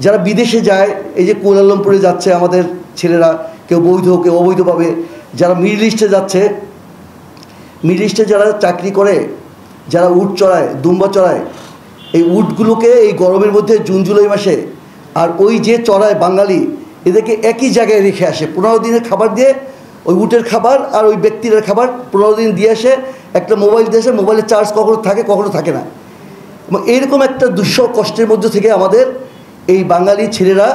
যারা বিদেশে যায়, এই যে কুয়ালালামপুরে যাচ্ছে আমাদের ছেলেরা, কেউ বৈধ কেউ অবৈধভাবে, যারা মিডল ইস্টে যাচ্ছে, মিডল ইস্টে যারা চাকরি করে, যারা উট চড়ায়, দুম্বা চড়ায়, এই উটগুলোকে এই গরমের মধ্যে জুন জুলাই মাসে, আর ওই যে চড়ায় বাঙালি, এদেরকে একই জায়গায় রেখে আসে 15 দিনের খাবার দিয়ে, ওই উটের খাবার আর ওই ব্যক্তির খাবার 15 দিন দিয়ে আসে, একটা মোবাইল দিয়ে আসে, মোবাইলের চার্জ কখনো থাকে কখনো থাকে না। এবং এইরকম একটা দুঃসহ কষ্টের মধ্যে থেকে আমাদের এই বাঙালি ছেলেরা,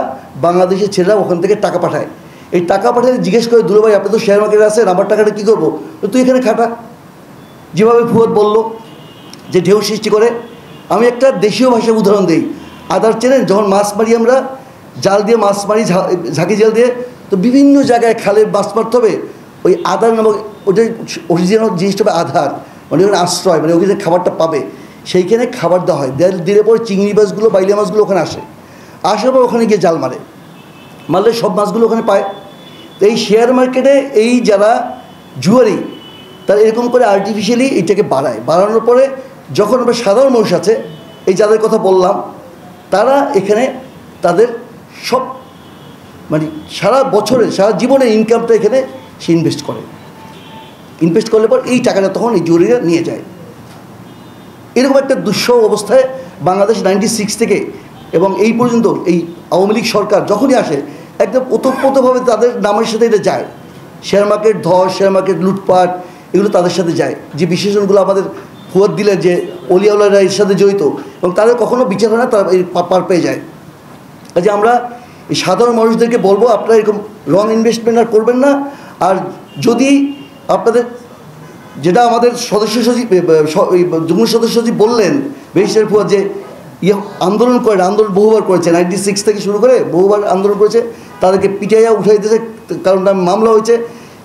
বাংলাদেশের ছেলেরা ওখান থেকে টাকা পাঠায়। এই টাকা পাঠালে জিজ্ঞেস করে, দুলো ভাই আপনি তো শেয়ার মার্কেটে আছেন, আমার টাকাটা কী করবো? তুই এখানে খাটা। যেভাবে ফুয়াদ বলল যে ঢেউ সৃষ্টি করে, আমি একটা দেশীয় ভাষার উদাহরণ দিই। আদার চেনেন, যখন মাছ মারি আমরা, জাল দিয়ে মাছ মারি, ঝাঁকি জাল দিয়ে, তো বিভিন্ন জায়গায় খালে মাছ মারতে হবে, ওই আধার নামক ওটা অরিজিনাল জিনিসটা হবে আধার, মানে ওখানে আশ্রয়, মানে ওখানে খাবারটা পাবে, সেইখানে খাবার দেওয়া হয়। দিলে পরে চিংড়ি মাছগুলো, বাইলিয়া মাছগুলো ওখানে আসার পর ওখানে গিয়ে জাল মারলে সব মাছগুলো ওখানে পায়। তো এই শেয়ার মার্কেটে এই যারা জুয়ারি, তারা এরকম করে আর্টিফিশিয়ালি এইটাকে বাড়ানোর পরে যখন আমরা সাধারণ মানুষ আছে, এই যাদের কথা বললাম, তারা এখানে তাদের সব মানে সারা বছরে, সারা জীবনের ইনকামটা এখানে সে ইনভেস্ট করলে পর এই টাকাটা তখন এই জুয়ারিরা নিয়ে যায়। এরকম একটা দুঃসহ অবস্থায় বাংলাদেশ 96 থেকে এবং এই পর্যন্ত এই আওয়ামী লীগ সরকার যখনই আসে, একদম ওতপ্রোতভাবে তাদের নামের সাথে এটা যায়। শেয়ার মার্কেট ধস, শেয়ার মার্কেট লুটপাট, এগুলো তাদের সাথে যায়। যে বিশেষণগুলো আমাদের ফুয়াদ দিলেন যে অলিয়াউলারা এর সাথে জড়িত, এবং তাদের কখনো বিচার হয় না, তারা এই পার পেয়ে যায়। কাজে আমরা এই সাধারণ মানুষদেরকে বলবো, আপনারা এরকম রং ইনভেস্টমেন্ট আর করবেন না। আর যদি আপনাদের, যেটা আমাদের সদস্য সচিব, যুগ্ম সদস্য সচিব বললেন ব্যারিস্টার ফুয়াদ, যে আন্দোলন বহুবার করেছে, 96 থেকে শুরু করে বহুবার আন্দোলন করেছে, তাদেরকে পিটাইয়া উঠাই দিয়েছে, কারণ মামলা হয়েছে,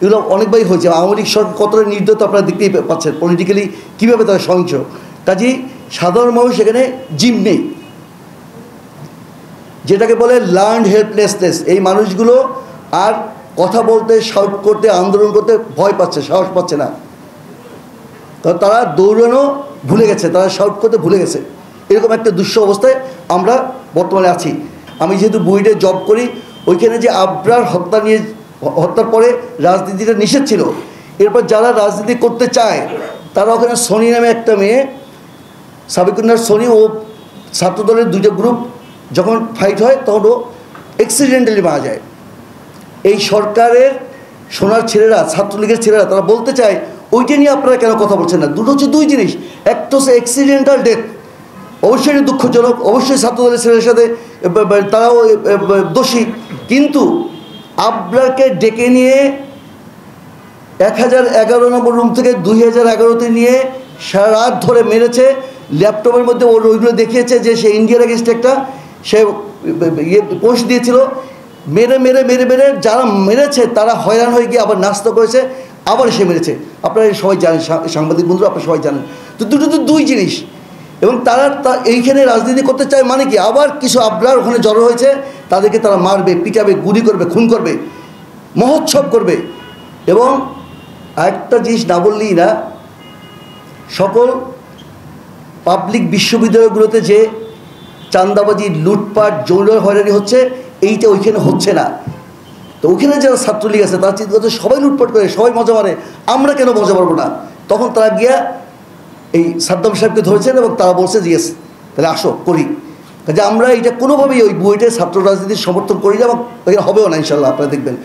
এগুলো অনেকবারই হয়েছে। আওয়ামী লীগ সরকার কতটা নির্দয়তা আপনারা দেখতেই পাচ্ছেন, পলিটিক্যালি কীভাবে তারা সহিংস। কাজেই সাধারণ মানুষ এখানে জিম নেই, যেটাকে বলে লার্নড হেল্পলেসনেস। এই মানুষগুলো আর কথা বলতে, শাউট করতে, আন্দোলন করতে ভয় পাচ্ছে, সাহস পাচ্ছে না। তারা দৌড়ানো ভুলে গেছে, তারা শাউট করতে ভুলে গেছে। এরকম একটা দুঃসহ অবস্থায় আমরা বর্তমানে আছি। আমি যেহেতু বুয়েটে জব করি, ওইখানে যে আবরার হত্যার পরে রাজনীতিটা নিষেধ ছিল, এরপর যারা রাজনীতি করতে চায় তারা ওখানে সোনি নামে একটা মেয়ে, সাবিকুন্নার সোনি, ও ছাত্রদলের 2টা গ্রুপ যখন ফাইট হয় তখন ও অ্যাক্সিডেন্টালি মারা যায়। এই সরকারের সোনার ছেলেরা, ছাত্রলীগের ছেলেরা, তারা বলতে চায় ওইটা নিয়ে আপনারা কেন কথা বলছেন না? দুটো হচ্ছে 2 জিনিস, একটা হচ্ছে অ্যাক্সিডেন্টাল ডেথ, অবশ্যই দুঃখজনক, অবশ্যই ছাত্রদলের ছেলের সাথে তারাও দোষী, কিন্তু আবরারকে ডেকে নিয়ে 1011 নম্বর রুম থেকে 2011-তে নিয়ে সারা রাত ধরে মেরেছে। ল্যাপটপের মধ্যে ওর ওইগুলো দেখিয়েছে যে সে ইন্ডিয়ার এগেনস্টে একটা সে পোস্ট দিয়েছিল। মেরে মেরে মেরে মেরে যারা মেরেছে তারা হয়রান হয়ে গিয়ে আবার নাস্তা করেছে, আবার সে মেরেছে। আপনারা সবাই জানেন, সাংবাদিক বন্ধুরা আপনারা সবাই জানেন। তো দুটো তো 2 জিনিস, এবং তারা এইখানে রাজনীতি করতে চায়, মানে কি আবার কিছু আবরার ওখানে জড়ো হয়েছে, তাদেরকে তারা মারবে, পিটাবে, গুলি করবে, খুন করবে, মহোৎসব করবে। এবং আরেকটা জিনিস না বললেই না, সকল পাবলিক বিশ্ববিদ্যালয়গুলোতে যে চাঁদাবাজি, লুটপাট, যৌন হয়রানি হচ্ছে, এইটা ওইখানে হচ্ছে না। তো ওইখানে যারা ছাত্রলীগ আছে তারা চিন্তা করছে সবাই লুটপাট করে, সবাই মজা মারে, আমরা কেন মজা পারবো না? তখন তারা গিয়া এই সাদ্দাম সাহেবকে ধরেছেন এবং তারা বলছে যে ইয়েস, তাহলে আসো করি। কাজে আমরা এটা কোনোভাবেই ওই বুয়েটের ছাত্র রাজনীতির সমর্থন করি না, এবং হবেও না ইনশাল্লাহ, আপনারা দেখবেন।